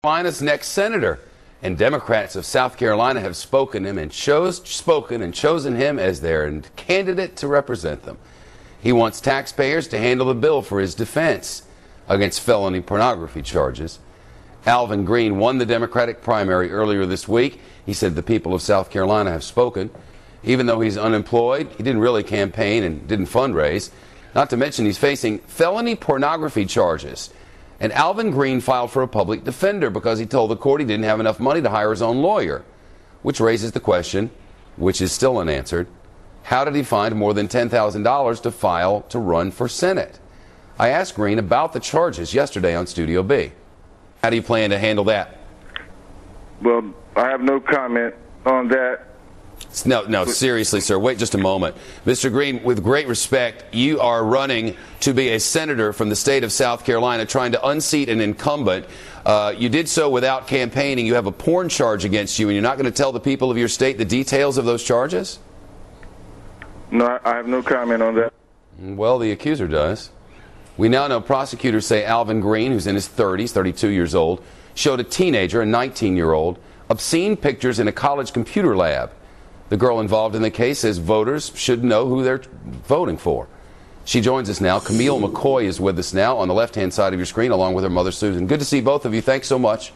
Carolina's next senator, and Democrats of South Carolina have spoken and chosen him as their candidate to represent them. He wants taxpayers to handle the bill for his defense against felony pornography charges. Alvin Greene won the Democratic primary earlier this week. He said the people of South Carolina have spoken. Even though he's unemployed, he didn't really campaign and didn't fundraise. Not to mention he's facing felony pornography charges. And Alvin Greene filed for a public defender because he told the court he didn't have enough money to hire his own lawyer, which raises the question, which is still unanswered, how did he find more than $10,000 to file to run for Senate? I asked Greene about the charges yesterday on Studio B. How do you plan to handle that? Well, I have no comment on that. No, seriously, sir. Wait just a moment. Mr. Greene, with great respect, you are running to be a senator from the state of South Carolina, trying to unseat an incumbent. You did so without campaigning. You have a porn charge against you, and you're not going to tell the people of your state the details of those charges? No, I have no comment on that. Well, the accuser does. We now know prosecutors say Alvin Greene, who's in his 30s, 32 years old, showed a teenager, a 19-year-old, obscene pictures in a college computer lab. The girl involved in the case says voters should know who they're voting for. She joins us now. Camille McCoy is with us now on the left-hand side of your screen, along with her mother, Susan. Good to see both of you. Thanks so much.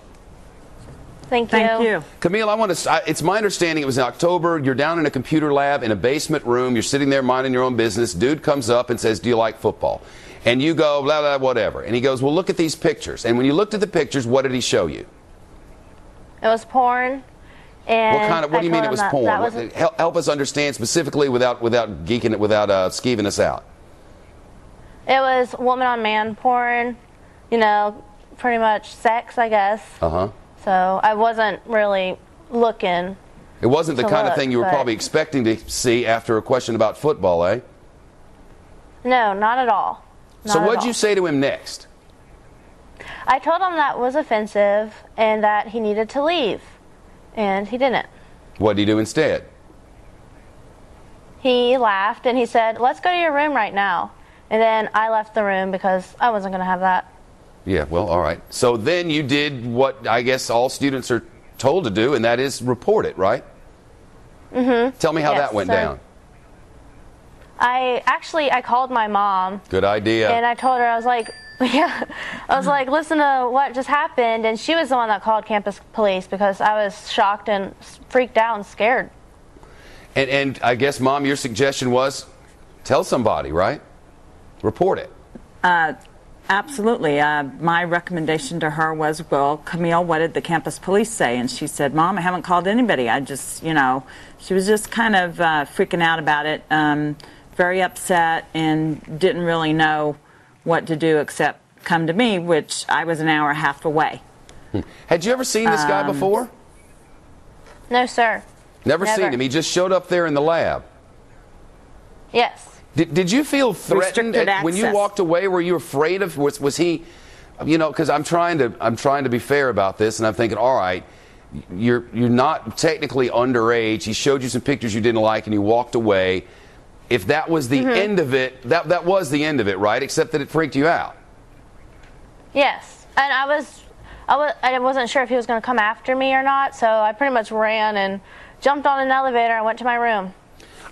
Thank you. Camille, it's my understanding it was in October. You're down in a computer lab in a basement room. You're sitting there minding your own business. Dude comes up and says, "Do you like football?" And you go, blah, blah, whatever. And he goes, "Well, look at these pictures." And when you looked at the pictures, what did he show you? It was porn. And what do you mean it was porn? Help us understand specifically without skeeving us out. It was woman on man porn, pretty much sex, I guess. Uh-huh. So I wasn't really looking. It wasn't the kind of thing you were probably expecting to see after a question about football, eh? No, not at all. So what'd you say to him next? I told him that was offensive and that he needed to leave. And he didn't. What did he do instead? He laughed and he said, "Let's go to your room right now." And then I left the room because I wasn't going to have that. Yeah, well, all right. So then you did what I guess all students are told to do, and that is report it, right? Mm-hmm. Tell me how that went down. I called my mom. Good idea. And I told her, I was like, listen to what just happened. And she was the one that called campus police because I was shocked and freaked out and scared. And I guess, Mom, your suggestion was tell somebody, right? Report it. Absolutely. My recommendation to her was, well, Camille, what did the campus police say? And she said, "Mom, I haven't called anybody. I just, she was just kind of freaking out about it, very upset, and didn't really know what to do except come to me, which I was an hour and a half away." Had you ever seen this guy before? No, sir. Never seen him. He just showed up there in the lab. Yes. Did you feel threatened when you walked away? Were you afraid of? Was he? Because I'm trying to be fair about this, and I'm thinking, all right, you're not technically underage. He showed you some pictures you didn't like, and you walked away. If that was the end of it, that was the end of it, right? Except that it freaked you out. Yes, and I wasn't sure if he was going to come after me or not, so I pretty much ran and jumped on an elevator and went to my room.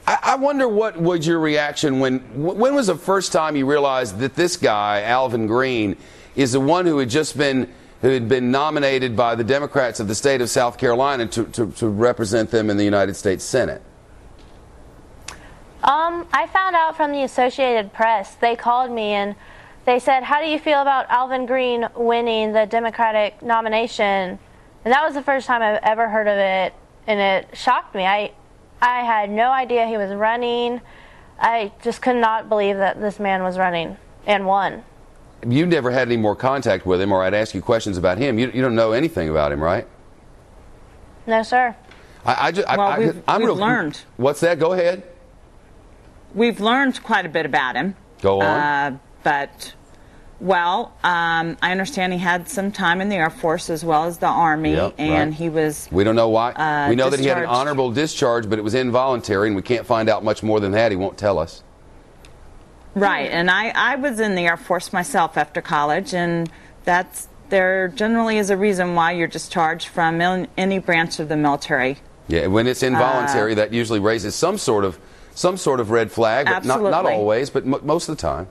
I wonder what was your reaction when was the first time you realized that this guy, Alvin Greene, is the one who had been nominated by the Democrats of the state of South Carolina to represent them in the United States Senate? I found out from the Associated Press. They called me and they said, "How do you feel about Alvin Greene winning the Democratic nomination?" And that was the first time I've ever heard of it, and it shocked me. I had no idea he was running. I just could not believe that this man was running and won. You never had any more contact with him, or I'd ask you questions about him. You don't know anything about him, right? No, sir. We've learned. What's that? Go ahead. We've learned quite a bit about him. Go on. I understand he had some time in the Air Force as well as the Army, and he was. We don't know why. We know that he had an discharged. honorable discharge, but it was involuntary, and we can't find out much more than that. He won't tell us. Right, and I was in the Air Force myself after college, and that's there generally is a reason why you're discharged from any branch of the military. Yeah, when it's involuntary, that usually raises some sort of red flag, but not always, but most of the time.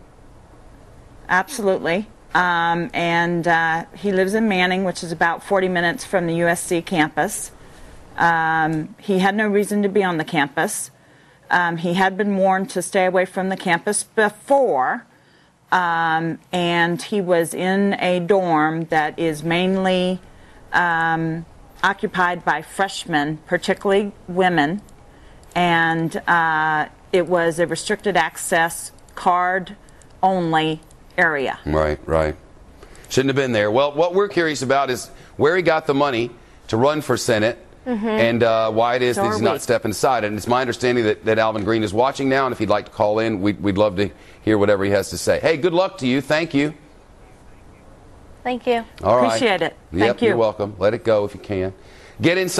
Absolutely. And he lives in Manning, which is about 40 minutes from the USC campus. He had no reason to be on the campus. He had been warned to stay away from the campus before, and he was in a dorm that is mainly occupied by freshmen, particularly women, and it was a restricted access, card-only area. Right. Shouldn't have been there. Well, what we're curious about is where he got the money to run for Senate, and why it is that he's not stepping aside. And it's my understanding that Alvin Greene is watching now, and if he'd like to call in, we'd love to hear whatever he has to say. Hey, good luck to you. Thank you. Thank you. All right. Appreciate it. Yep, Thank you. You're welcome. Let it go if you can. Get inside.